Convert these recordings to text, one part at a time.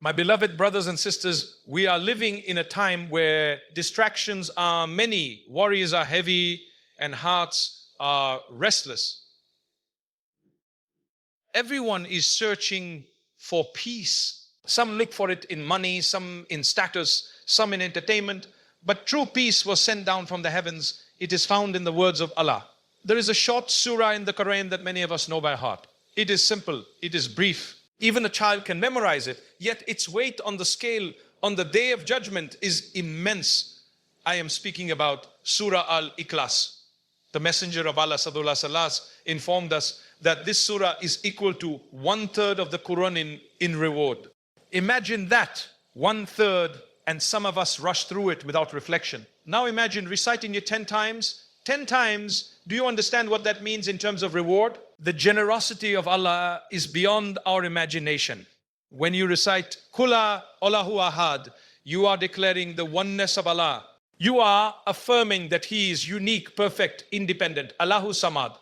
My beloved brothers and sisters, we are living in a time where distractions are many, worries are heavy, and hearts are restless. Everyone is searching for peace. Some look for it in money, some in status, some in entertainment. But true peace was sent down from the heavens. It is found in the words of Allah. There is a short surah in the Qur'an that many of us know by heart. It is simple, it is brief. Even a child can memorize it, yet its weight on the scale on the day of judgment is immense. I am speaking about Surah Al-Ikhlas. The Messenger of Allah Sallallahu Alaihi Wasallam informed us that this surah is equal to 1/3 of the Quran in reward. Imagine that, 1/3, and some of us rush through it without reflection. Now imagine reciting it 10 times. 10 times, do you understand what that means in terms of reward? The generosity of Allah is beyond our imagination. When you recite Kula Allahu Ahad, you are declaring the oneness of Allah. You are affirming that He is unique, perfect, independent. Allahu Samad.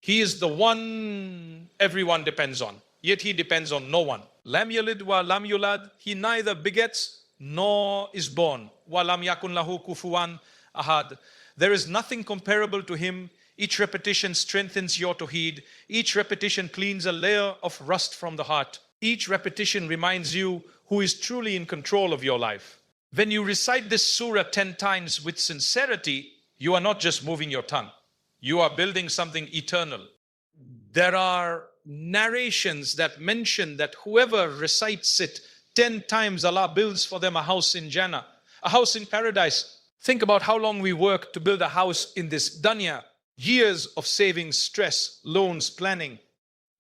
He is the one everyone depends on, yet He depends on no one. Lam yalid wa lam yulad. He neither begets nor is born. Wa lam yakun lahu kufuwan ahad. There is nothing comparable to Him. Each repetition strengthens your Tawheed. Each repetition cleans a layer of rust from the heart. Each repetition reminds you who is truly in control of your life. When you recite this surah 10 times with sincerity, you are not just moving your tongue. You are building something eternal. There are narrations that mention that whoever recites it 10 times, Allah builds for them a house in Jannah, a house in paradise. Think about how long we work to build a house in this dunya. Years of savings, stress, loans, planning.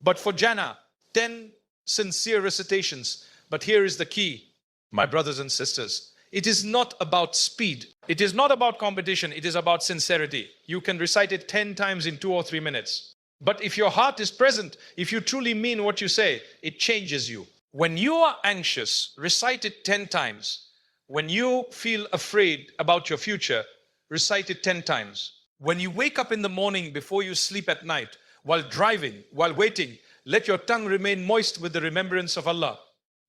But for Jannah, 10 sincere recitations. But here is the key, my brothers and sisters. It is not about speed. It is not about competition. It is about sincerity. You can recite it 10 times in 2 or 3 minutes. But if your heart is present, if you truly mean what you say, it changes you. When you are anxious, recite it 10 times. When you feel afraid about your future, recite it 10 times. When you wake up in the morning before you sleep at night, while driving, while waiting, let your tongue remain moist with the remembrance of Allah.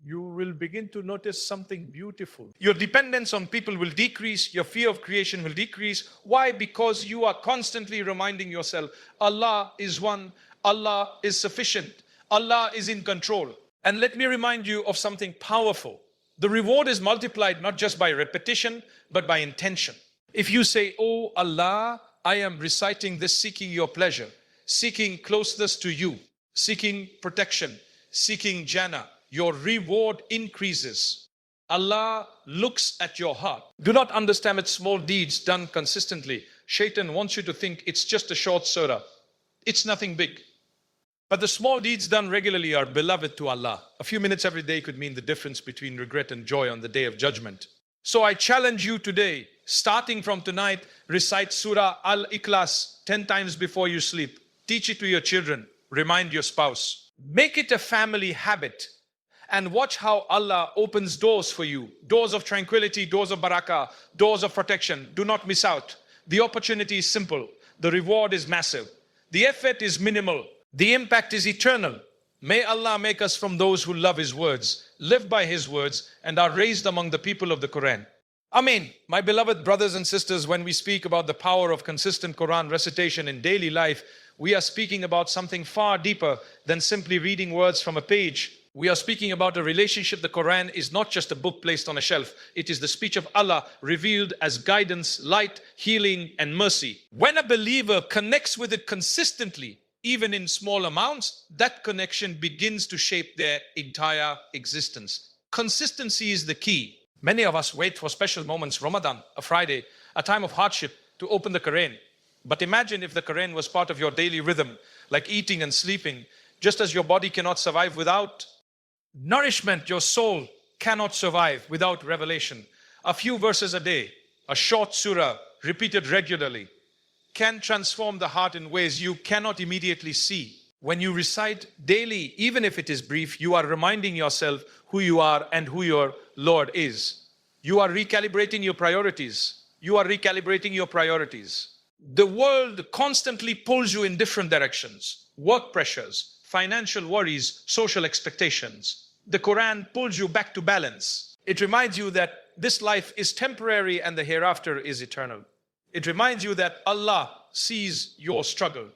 You will begin to notice something beautiful. Your dependence on people will decrease. Your fear of creation will decrease. Why? Because you are constantly reminding yourself, Allah is one, Allah is sufficient, Allah is in control. And let me remind you of something powerful. The reward is multiplied not just by repetition, but by intention. If you say, "Oh Allah, I am reciting this seeking your pleasure, seeking closeness to you, seeking protection, seeking Jannah," your reward increases. Allah looks at your heart. Do not underestimate small deeds done consistently. Shaitan wants you to think it's just a short surah. It's nothing big. But the small deeds done regularly are beloved to Allah. A few minutes every day could mean the difference between regret and joy on the day of judgment. So I challenge you today, starting from tonight, recite Surah Al-Ikhlas 10 times before you sleep. Teach it to your children. Remind your spouse. Make it a family habit. And watch how Allah opens doors for you. Doors of tranquility, doors of barakah, doors of protection. Do not miss out. The opportunity is simple. The reward is massive. The effort is minimal. The impact is eternal. May Allah make us from those who love His words, live by His words, and are raised among the people of the Quran. Amen. My beloved brothers and sisters, when we speak about the power of consistent Quran recitation in daily life, we are speaking about something far deeper than simply reading words from a page. We are speaking about a relationship. The Quran is not just a book placed on a shelf. It is the speech of Allah revealed as guidance, light, healing, and mercy. When a believer connects with it consistently, even in small amounts, that connection begins to shape their entire existence. Consistency is the key. Many of us wait for special moments, Ramadan, a Friday, a time of hardship, to open the Quran. But imagine if the Quran was part of your daily rhythm, like eating and sleeping. Just as your body cannot survive without nourishment, your soul cannot survive without revelation. A few verses a day, a short surah repeated regularly, can transform the heart in ways you cannot immediately see. When you recite daily, even if it is brief, you are reminding yourself who you are and who your Lord is. You are recalibrating your priorities. You are recalibrating your priorities. The world constantly pulls you in different directions. Work pressures, financial worries, social expectations. The Quran pulls you back to balance. It reminds you that this life is temporary and the hereafter is eternal. It reminds you that Allah sees your struggle,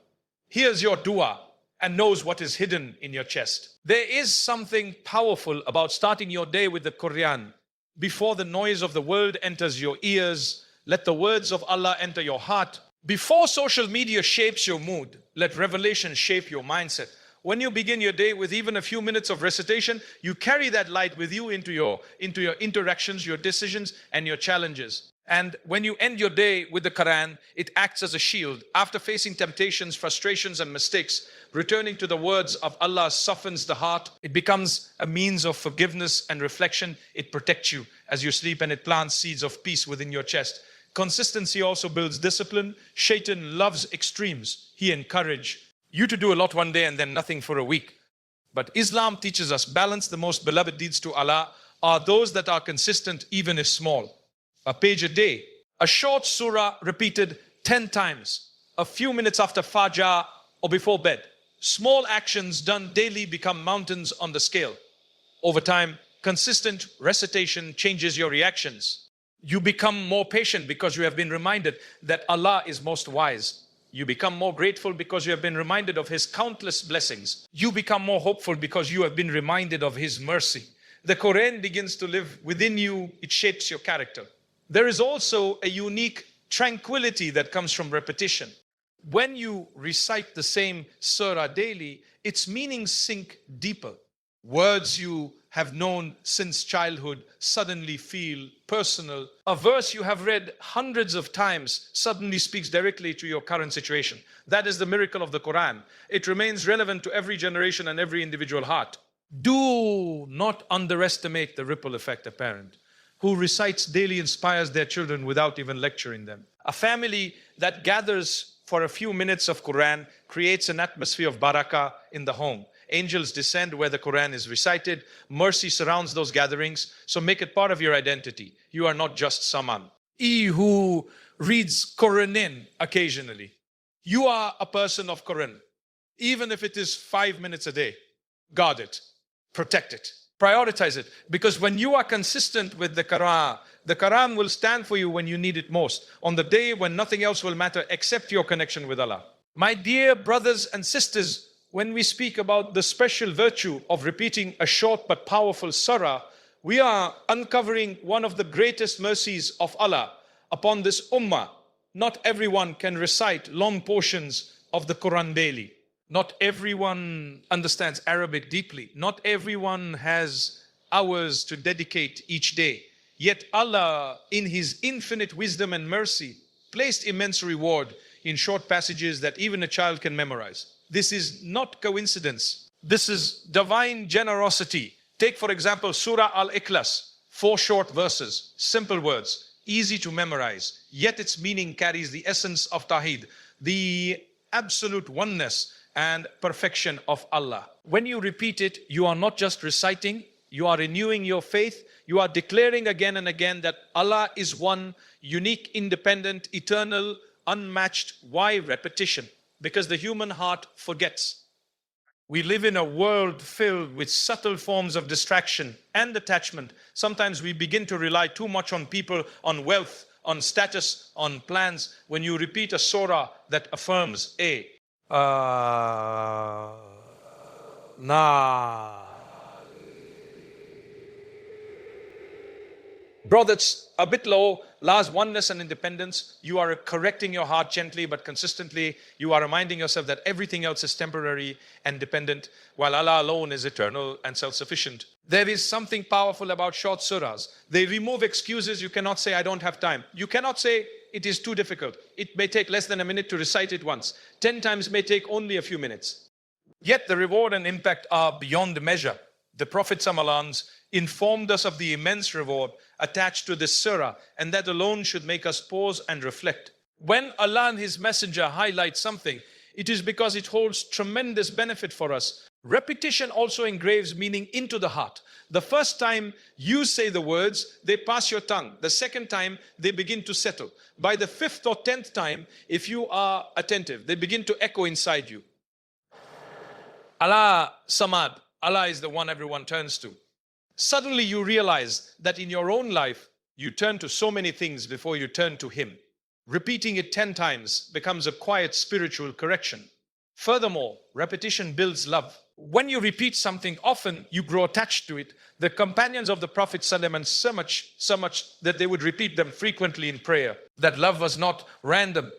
hears your dua, and knows what is hidden in your chest. There is something powerful about starting your day with the Quran. Before the noise of the world enters your ears, let the words of Allah enter your heart. Before social media shapes your mood, let revelation shape your mindset. When you begin your day with even a few minutes of recitation, you carry that light with you into your interactions, your decisions, and your challenges. And when you end your day with the Quran, it acts as a shield. After facing temptations, frustrations, and mistakes, returning to the words of Allah softens the heart. It becomes a means of forgiveness and reflection. It protects you as you sleep, and it plants seeds of peace within your chest. Consistency also builds discipline. Shaitan loves extremes. He encourages you to do a lot one day and then nothing for a week. But Islam teaches us balance. The most beloved deeds to Allah are those that are consistent, even if small. A page a day, a short surah repeated 10 times, a few minutes after Fajr or before bed. Small actions done daily become mountains on the scale. Over time, consistent recitation changes your reactions. You become more patient because you have been reminded that Allah is most wise. You become more grateful because you have been reminded of His countless blessings. You become more hopeful because you have been reminded of His mercy. The Quran begins to live within you. It shapes your character. There is also a unique tranquility that comes from repetition. When you recite the same surah daily, its meanings sink deeper. Words you have known since childhood suddenly feel personal. A verse you have read hundreds of times suddenly speaks directly to your current situation. That is the miracle of the Quran. It remains relevant to every generation and every individual heart. Do not underestimate the ripple effect a parent who recites daily inspires their children without even lecturing them. A family that gathers for a few minutes of Quran creates an atmosphere of barakah in the home. Angels descend where the Quran is recited. Mercy surrounds those gatherings. So make it part of your identity. You are not just someone. He who reads Quranin occasionally. You are a person of Quran. Even if it is 5 minutes a day, guard it, protect it, prioritize it. Because when you are consistent with the Quran will stand for you when you need it most. On the day when nothing else will matter except your connection with Allah. My dear brothers and sisters, when we speak about the special virtue of repeating a short but powerful surah, we are uncovering one of the greatest mercies of Allah upon this ummah. Not everyone can recite long portions of the Quran daily. Not everyone understands Arabic deeply. Not everyone has hours to dedicate each day. Yet Allah, in His infinite wisdom and mercy, placed immense reward in short passages that even a child can memorize. This is not coincidence. This is divine generosity. Take, for example, Surah Al-Ikhlas, 4 short verses, simple words, easy to memorize, yet its meaning carries the essence of Tawheed, the absolute oneness and perfection of Allah. When you repeat it, you are not just reciting, you are renewing your faith, you are declaring again and again that Allah is one, unique, independent, eternal, unmatched. Why repetition? Because the human heart forgets. We live in a world filled with subtle forms of distraction and attachment. Sometimes we begin to rely too much on people, on wealth, on status, on plans. When you repeat a surah that affirms bro, that's a bit low. Last oneness and independence. You are correcting your heart gently but consistently. You are reminding yourself that everything else is temporary and dependent, while Allah alone is eternal and self-sufficient. There is something powerful about short surahs. They remove excuses. You cannot say, I don't have time. You cannot say, it is too difficult. It may take less than a minute to recite it once. 10 times may take only a few minutes. Yet the reward and impact are beyond measure. The Prophet ﷺ informed us of the immense reward attached to this surah, and that alone should make us pause and reflect. When Allah and His Messenger highlight something, it is because it holds tremendous benefit for us. Repetition also engraves meaning into the heart. The first time you say the words, they pass your tongue. The second time, they begin to settle. By the 5th or 10th time, if you are attentive, they begin to echo inside you. Allah Samad, Allah is the one everyone turns to. Suddenly you realize that in your own life, you turn to so many things before you turn to Him. Repeating it 10 times becomes a quiet spiritual correction. Furthermore, repetition builds love. When you repeat something often, you grow attached to it. The companions of the Prophet ﷺ, so much that they would repeat them frequently in prayer. That love was not random.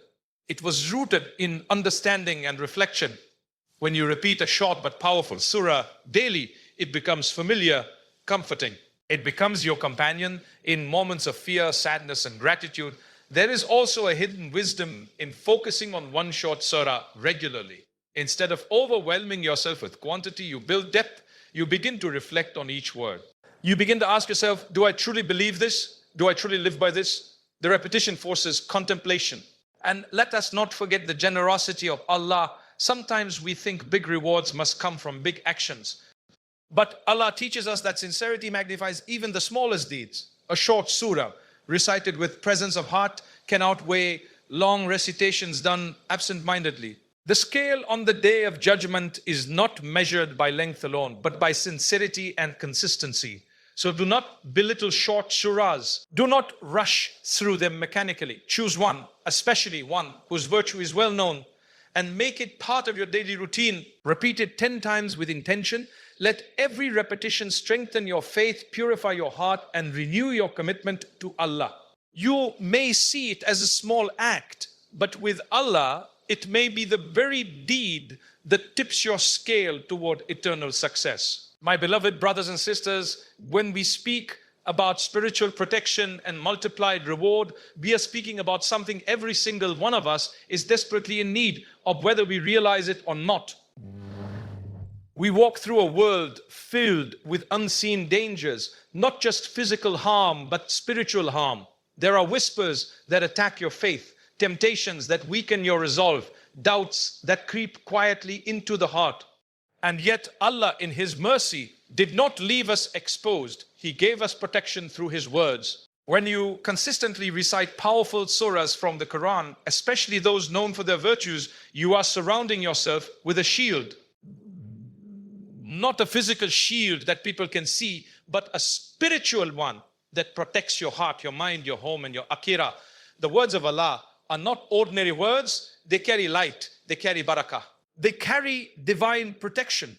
It was rooted in understanding and reflection. When you repeat a short but powerful surah daily, it becomes familiar, comforting. It becomes your companion in moments of fear, sadness, and gratitude. There is also a hidden wisdom in focusing on one short surah regularly. Instead of overwhelming yourself with quantity, you build depth. You begin to reflect on each word. You begin to ask yourself, do I truly believe this? Do I truly live by this? The repetition forces contemplation. And let us not forget the generosity of Allah. Sometimes we think big rewards must come from big actions. But Allah teaches us that sincerity magnifies even the smallest deeds. A short surah recited with presence of heart can outweigh long recitations done absent-mindedly. The scale on the day of judgment is not measured by length alone, but by sincerity and consistency. So do not belittle short surahs. Do not rush through them mechanically. Choose one, especially one whose virtue is well known, and make it part of your daily routine. Repeat it 10 times with intention. Let every repetition strengthen your faith, purify your heart, and renew your commitment to Allah. You may see it as a small act, but with Allah, it may be the very deed that tips your scale toward eternal success. My beloved brothers and sisters, when we speak about spiritual protection and multiplied reward, we are speaking about something every single one of us is desperately in need of, whether we realize it or not. We walk through a world filled with unseen dangers, not just physical harm, but spiritual harm. There are whispers that attack your faith, temptations that weaken your resolve, doubts that creep quietly into the heart. And yet Allah, in His mercy, did not leave us exposed. He gave us protection through His words. When you consistently recite powerful surahs from the Qur'an, especially those known for their virtues, you are surrounding yourself with a shield. Not a physical shield that people can see, but a spiritual one that protects your heart, your mind, your home, and your akhirah. The words of Allah are not ordinary words. They carry light. They carry barakah. They carry divine protection.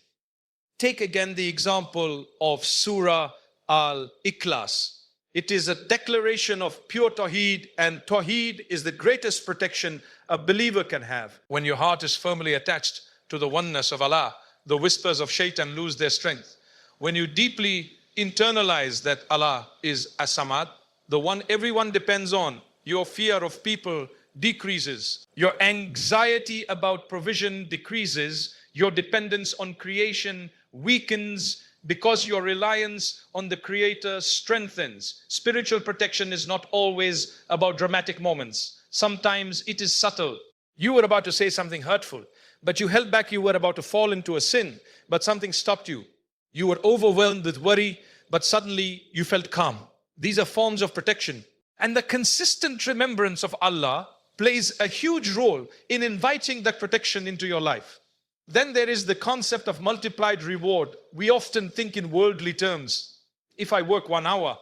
Take again the example of Surah Al-Ikhlas. It is a declaration of pure Tawheed, and Tawheed is the greatest protection a believer can have. When your heart is firmly attached to the oneness of Allah, the whispers of shaitan lose their strength. When you deeply internalize that Allah is As-Samad, the one everyone depends on, your fear of people decreases. Your anxiety about provision decreases. Your dependence on creation weakens, because your reliance on the Creator strengthens. Spiritual protection is not always about dramatic moments. Sometimes it is subtle. You were about to say something hurtful, but you held back. You were about to fall into a sin, but something stopped you. You were overwhelmed with worry, but suddenly you felt calm. These are forms of protection. And the consistent remembrance of Allah plays a huge role in inviting that protection into your life. Then there is the concept of multiplied reward. We often think in worldly terms. If I work 1 hour,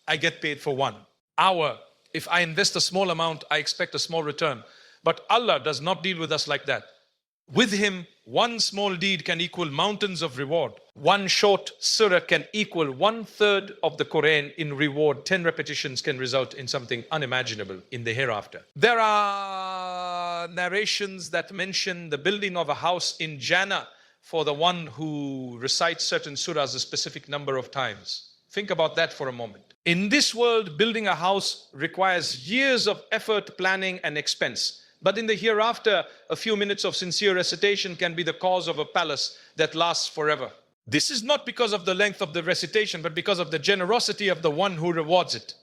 I get paid for 1 hour. If I invest a small amount, I expect a small return. But Allah does not deal with us like that. With Him, one small deed can equal mountains of reward. One short surah can equal 1/3 of the Qur'an in reward. 10 repetitions can result in something unimaginable in the hereafter. There are narrations that mention the building of a house in Jannah for the one who recites certain surahs a specific number of times. Think about that for a moment. In this world, building a house requires years of effort, planning, and expense. But in the hereafter, a few minutes of sincere recitation can be the cause of a palace that lasts forever. This is not because of the length of the recitation, but because of the generosity of the one who rewards it.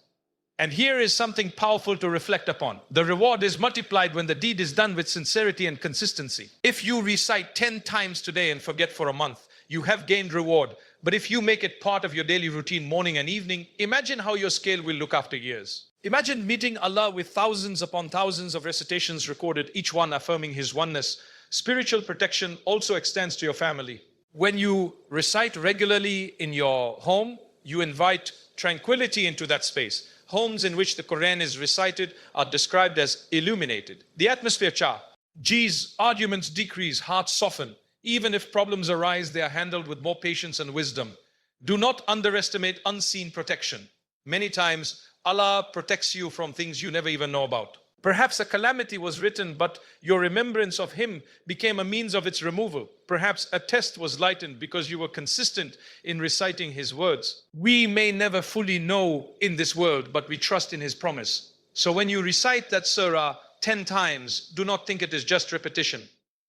And here is something powerful to reflect upon. The reward is multiplied when the deed is done with sincerity and consistency. If you recite 10 times today and forget for a month, you have gained reward. But if you make it part of your daily routine, morning and evening, imagine how your scale will look after years. Imagine meeting Allah with thousands upon thousands of recitations recorded, each one affirming His oneness. Spiritual protection also extends to your family. When you recite regularly in your home, you invite tranquility into that space. Homes in which the Quran is recited are described as illuminated. The atmosphere cha. G's, arguments decrease, hearts soften. Even if problems arise, they are handled with more patience and wisdom. Do not underestimate unseen protection. Many times, Allah protects you from things you never even know about. Perhaps a calamity was written, but your remembrance of Him became a means of its removal. Perhaps a test was lightened because you were consistent in reciting His words. We may never fully know in this world, but we trust in His promise. So when you recite that surah 10 times, do not think it is just repetition.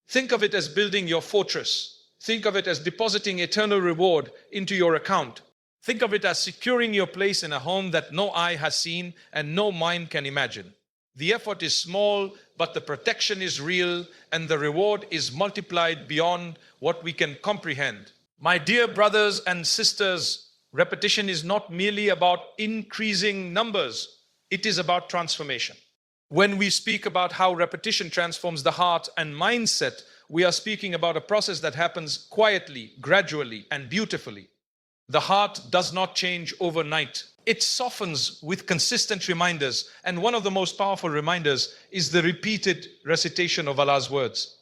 Think of it as building your fortress. Think of it as depositing eternal reward into your account. Think of it as securing your place in a home that no eye has seen and no mind can imagine. The effort is small, but the protection is real and the reward is multiplied beyond what we can comprehend. My dear brothers and sisters, repetition is not merely about increasing numbers. It is about transformation. When we speak about how repetition transforms the heart and mindset, we are speaking about a process that happens quietly, gradually, and beautifully. The heart does not change overnight. It softens with consistent reminders, and one of the most powerful reminders is the repeated recitation of Allah's words.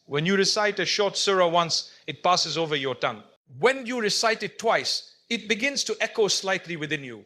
When you recite a short surah once, it passes over your tongue. When you recite it twice, it begins to echo slightly within you.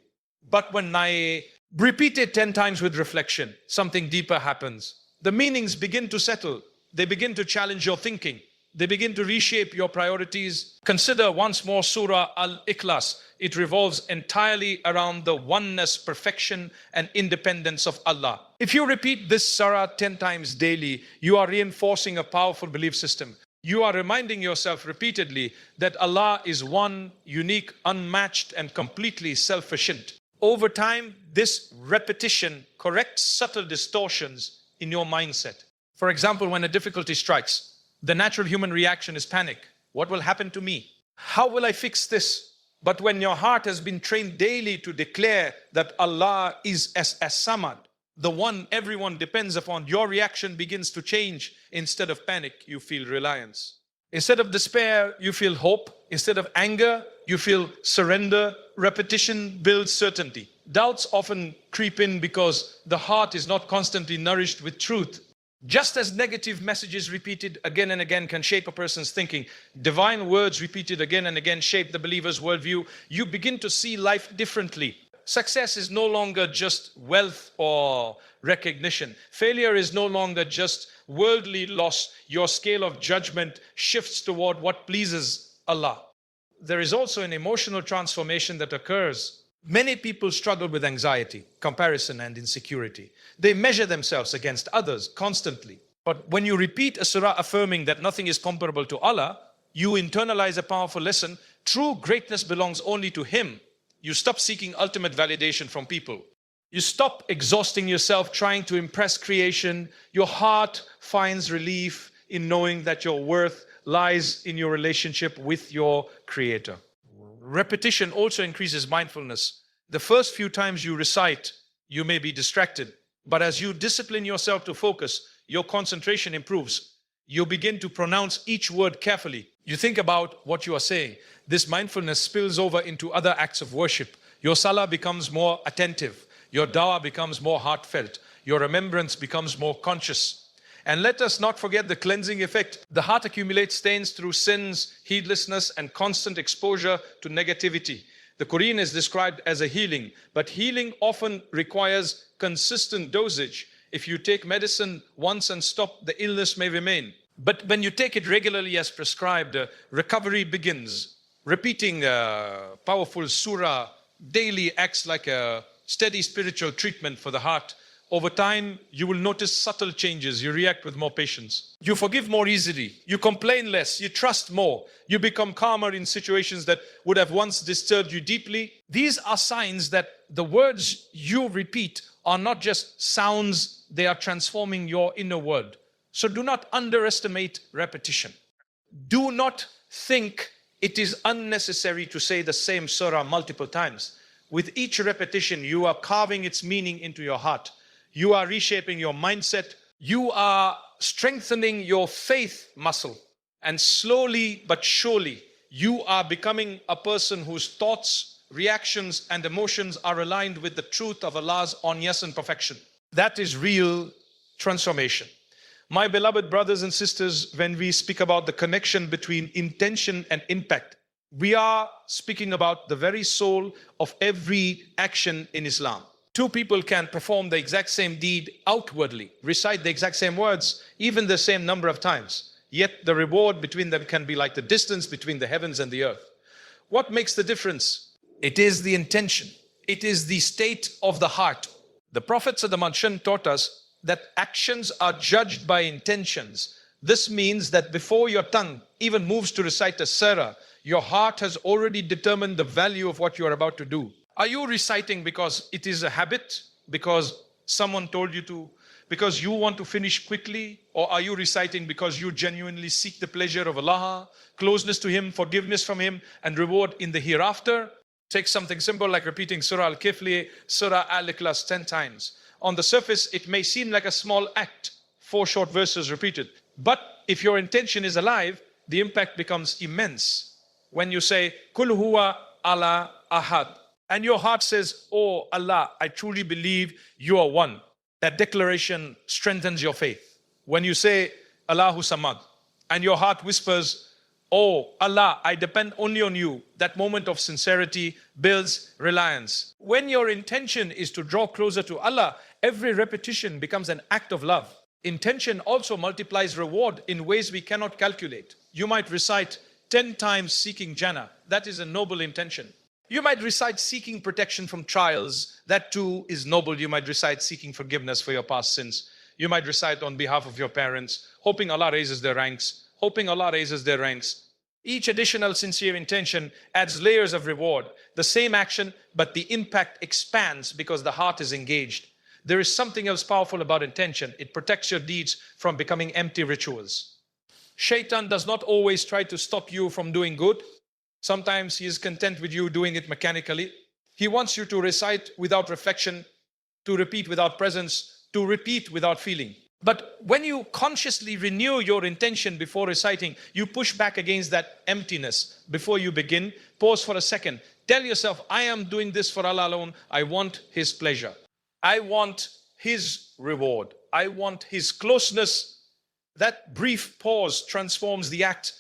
But when I repeat it 10 times with reflection, something deeper happens. The meanings begin to settle. They begin to challenge your thinking. They begin to reshape your priorities. Consider once more Surah Al-Ikhlas. It revolves entirely around the oneness, perfection, and independence of Allah. If you repeat this surah 10 times daily, you are reinforcing a powerful belief system. You are reminding yourself repeatedly that Allah is one, unique, unmatched, and completely self-sufficient. Over time, this repetition corrects subtle distortions in your mindset. For example, when a difficulty strikes, the natural human reaction is panic. What will happen to me? How will I fix this? But when your heart has been trained daily to declare that Allah is as-Samad, the one everyone depends upon, your reaction begins to change. Instead of panic, you feel reliance. Instead of despair, you feel hope. Instead of anger, you feel surrender. Repetition builds certainty. Doubts often creep in because the heart is not constantly nourished with truth. Just as negative messages repeated again and again can shape a person's thinking, divine words repeated again and again shape the believer's worldview. You begin to see life differently. Success is no longer just wealth or recognition. Failure is no longer just worldly loss. Your scale of judgment shifts toward what pleases Allah. There is also an emotional transformation that occurs. Many people struggle with anxiety, comparison, and insecurity. They measure themselves against others constantly. But when you repeat a surah affirming that nothing is comparable to Allah, you internalize a powerful lesson. True greatness belongs only to Him. You stop seeking ultimate validation from people. You stop exhausting yourself trying to impress creation. Your heart finds relief in knowing that your worth lies in your relationship with your Creator. Repetition also increases mindfulness. The first few times you recite, you may be distracted. But as you discipline yourself to focus, your concentration improves. You begin to pronounce each word carefully. You think about what you are saying. This mindfulness spills over into other acts of worship. Your salah becomes more attentive. Your dawah becomes more heartfelt. Your remembrance becomes more conscious. And let us not forget the cleansing effect. The heart accumulates stains through sins, heedlessness, and constant exposure to negativity. The Quran is described as a healing, but healing often requires consistent dosage. If you take medicine once and stop, the illness may remain. But when you take it regularly as prescribed, recovery begins. Repeating a powerful surah daily acts like a steady spiritual treatment for the heart. Over time, you will notice subtle changes. You react with more patience. You forgive more easily. You complain less. You trust more. You become calmer in situations that would have once disturbed you deeply. These are signs that the words you repeat are not just sounds, they are transforming your inner world. So do not underestimate repetition. Do not think it is unnecessary to say the same surah multiple times. With each repetition, you are carving its meaning into your heart. You are reshaping your mindset. You are strengthening your faith muscle. And slowly but surely, you are becoming a person whose thoughts, reactions, and emotions are aligned with the truth of Allah's onness and perfection. That is real transformation. My beloved brothers and sisters, when we speak about the connection between intention and impact, we are speaking about the very soul of every action in Islam. Two people can perform the exact same deed outwardly, recite the exact same words, even the same number of times. Yet the reward between them can be like the distance between the heavens and the earth. What makes the difference? It is the intention. It is the state of the heart. The Prophet ﷺ taught us that actions are judged by intentions. This means that before your tongue even moves to recite a surah, your heart has already determined the value of what you are about to do. Are you reciting because it is a habit, because someone told you to, because you want to finish quickly? Or are you reciting because you genuinely seek the pleasure of Allah, closeness to Him, forgiveness from Him, and reward in the hereafter? Take something simple like repeating Surah Al-Ikhlas, Surah Al-Ikhlas 10 times. On the surface, it may seem like a small act, 4 short verses repeated. But if your intention is alive, the impact becomes immense. When you say, Kul huwa Allah ahad, and your heart says, oh Allah, I truly believe you are one. That declaration strengthens your faith. When you say, Allahu Samad, and your heart whispers, oh Allah, I depend only on you, that moment of sincerity builds reliance. When your intention is to draw closer to Allah, every repetition becomes an act of love. Intention also multiplies reward in ways we cannot calculate. You might recite 10 times seeking Jannah. That is a noble intention. You might recite seeking protection from trials. That too is noble. You might recite seeking forgiveness for your past sins. You might recite on behalf of your parents, hoping Allah raises their ranks, hoping Allah raises their ranks. Each additional sincere intention adds layers of reward. The same action, but the impact expands because the heart is engaged. There is something else powerful about intention. It protects your deeds from becoming empty rituals. Shaitan does not always try to stop you from doing good. Sometimes he is content with you doing it mechanically. He wants you to recite without reflection, to repeat without presence, to repeat without feeling. But when you consciously renew your intention before reciting, you push back against that emptiness. Before you begin, pause for a second. Tell yourself, I am doing this for Allah alone. I want His pleasure. I want His reward. I want His closeness. That brief pause transforms the act.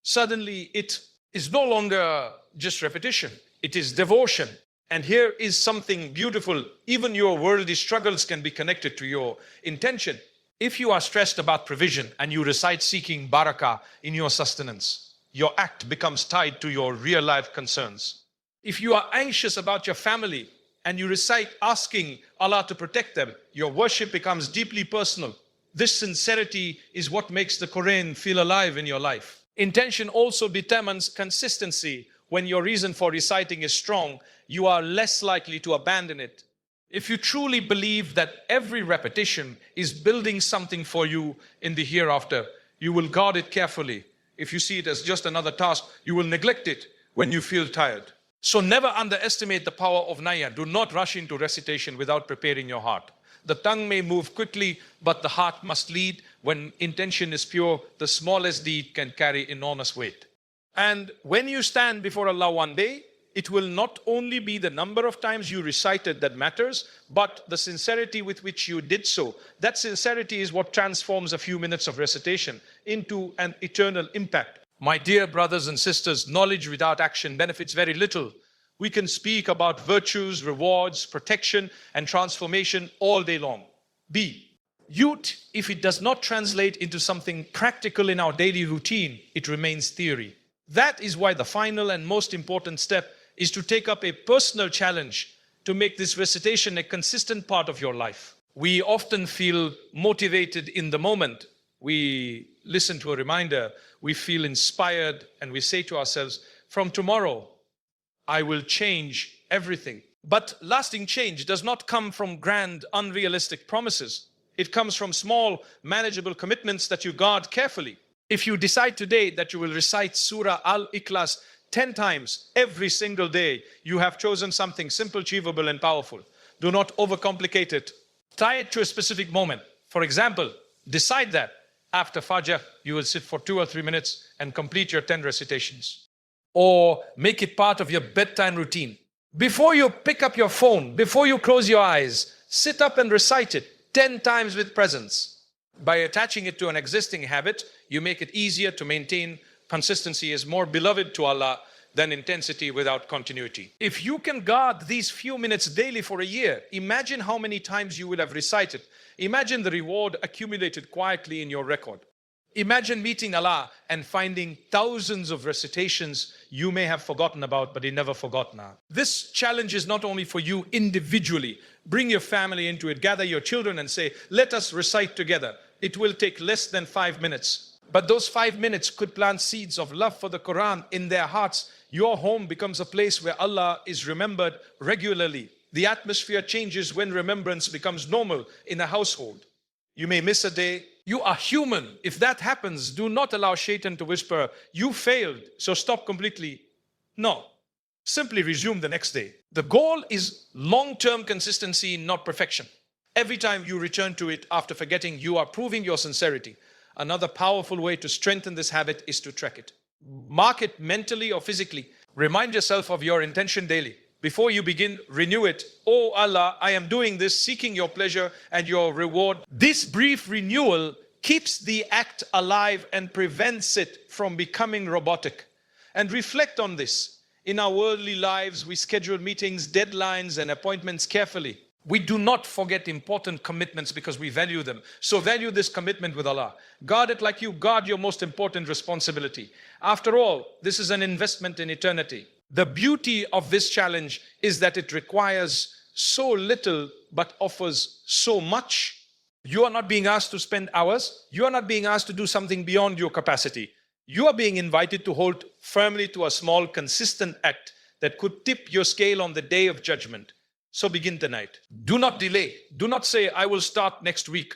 Suddenly it is no longer just repetition. It is devotion. And here is something beautiful. Even your worldly struggles can be connected to your intention. If you are stressed about provision and you recite seeking Barakah in your sustenance, your act becomes tied to your real life concerns. If you are anxious about your family and you recite asking Allah to protect them, your worship becomes deeply personal. This sincerity is what makes the Qur'an feel alive in your life. Intention also determines consistency. When your reason for reciting is strong, you are less likely to abandon it. If you truly believe that every repetition is building something for you in the hereafter, you will guard it carefully. If you see it as just another task, you will neglect it when you feel tired. So never underestimate the power of Niyyah. Do not rush into recitation without preparing your heart. The tongue may move quickly, but the heart must lead. When intention is pure, the smallest deed can carry enormous weight. And when you stand before Allah one day, it will not only be the number of times you recited that matters, but the sincerity with which you did so. That sincerity is what transforms a few minutes of recitation into an eternal impact. My dear brothers and sisters, knowledge without action benefits very little. We can speak about virtues, rewards, protection, and transformation all day long. B. Youth, if it does not translate into something practical in our daily routine, it remains theory. That is why the final and most important step is to take up a personal challenge to make this recitation a consistent part of your life. We often feel motivated in the moment. We listen to a reminder, we feel inspired, and we say to ourselves, from tomorrow, I will change everything. But lasting change does not come from grand, unrealistic promises. It comes from small, manageable commitments that you guard carefully. If you decide today that you will recite Surah Al-Ikhlas 10 times every single day, you have chosen something simple, achievable, and powerful. Do not overcomplicate it. Tie it to a specific moment. For example, decide that After Fajr, you will sit for 2 or 3 minutes and complete your 10 recitations. Or make it part of your bedtime routine. Before you pick up your phone, before you close your eyes, sit up and recite it 10 times with presence. By attaching it to an existing habit, you make it easier to maintain. Consistency is more beloved to Allah than intensity without continuity. If you can guard these few minutes daily for a year, imagine how many times you will have recited. Imagine the reward accumulated quietly in your record. Imagine meeting Allah and finding thousands of recitations you may have forgotten about, but He never forgot now. This challenge is not only for you individually. Bring your family into it. Gather your children and say, let us recite together. It will take less than 5 minutes. But those 5 minutes could plant seeds of love for the Qur'an in their hearts. Your home becomes a place where Allah is remembered regularly. The atmosphere changes when remembrance becomes normal in a household. You may miss a day. You are human. If that happens, do not allow Shaitan to whisper, you failed, so stop completely. No. Simply resume the next day. The goal is long-term consistency, not perfection. Every time you return to it after forgetting, you are proving your sincerity. Another powerful way to strengthen this habit is to track it. Mark it mentally or physically. Remind yourself of your intention daily. Before you begin, renew it. Oh Allah, I am doing this, seeking your pleasure and your reward. This brief renewal keeps the act alive and prevents it from becoming robotic. And reflect on this. In our worldly lives, we schedule meetings, deadlines, and appointments carefully. We do not forget important commitments because we value them. So value this commitment with Allah. Guard it like you guard your most important responsibility. After all, this is an investment in eternity. The beauty of this challenge is that it requires so little but offers so much. You are not being asked to spend hours. You are not being asked to do something beyond your capacity. You are being invited to hold firmly to a small, consistent act that could tip your scale on the day of judgment. So begin tonight. Do not delay. Do not say, I will start next week.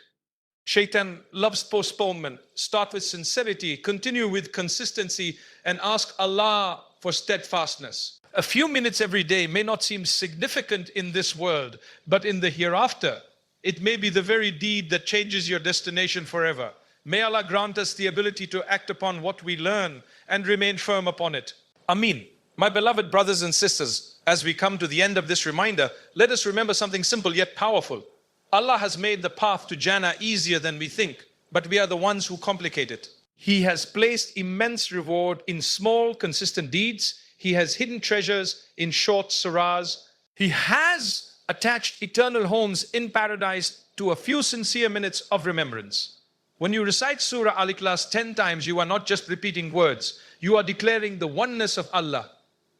Shaitan loves postponement. Start with sincerity, continue with consistency, and ask Allah for steadfastness. A few minutes every day may not seem significant in this world, but in the hereafter, it may be the very deed that changes your destination forever. May Allah grant us the ability to act upon what we learn and remain firm upon it. Ameen. My beloved brothers and sisters, as we come to the end of this reminder, let us remember something simple yet powerful. Allah has made the path to Jannah easier than we think, but we are the ones who complicate it. He has placed immense reward in small, consistent deeds. He has hidden treasures in short surahs. He has attached eternal homes in paradise to a few sincere minutes of remembrance. When you recite Surah Al-Ikhlas 10 times, you are not just repeating words. You are declaring the oneness of Allah.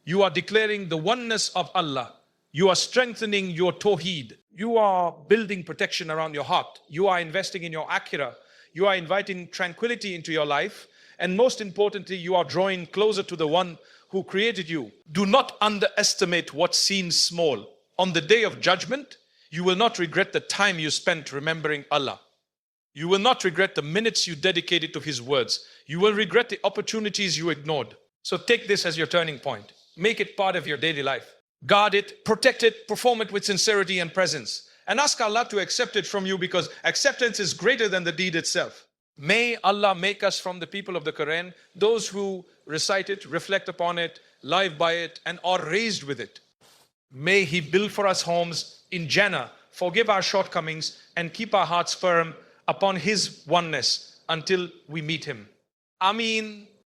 You are declaring the oneness of Allah. You are strengthening your Tawheed. You are building protection around your heart. You are investing in your akhirah. You are inviting tranquility into your life. And most importantly, you are drawing closer to the one who created you. Do not underestimate what seems small. On the day of judgment, you will not regret the time you spent remembering Allah. You will not regret the minutes you dedicated to His words. You will regret the opportunities you ignored. So take this as your turning point. Make it part of your daily life. Guard it, protect it, perform it with sincerity and presence. And ask Allah to accept it from you, because acceptance is greater than the deed itself. May Allah make us from the people of the Qur'an, those who recite it, reflect upon it, live by it, and are raised with it. May He build for us homes in Jannah, forgive our shortcomings, and keep our hearts firm upon His oneness until we meet Him. Ameen.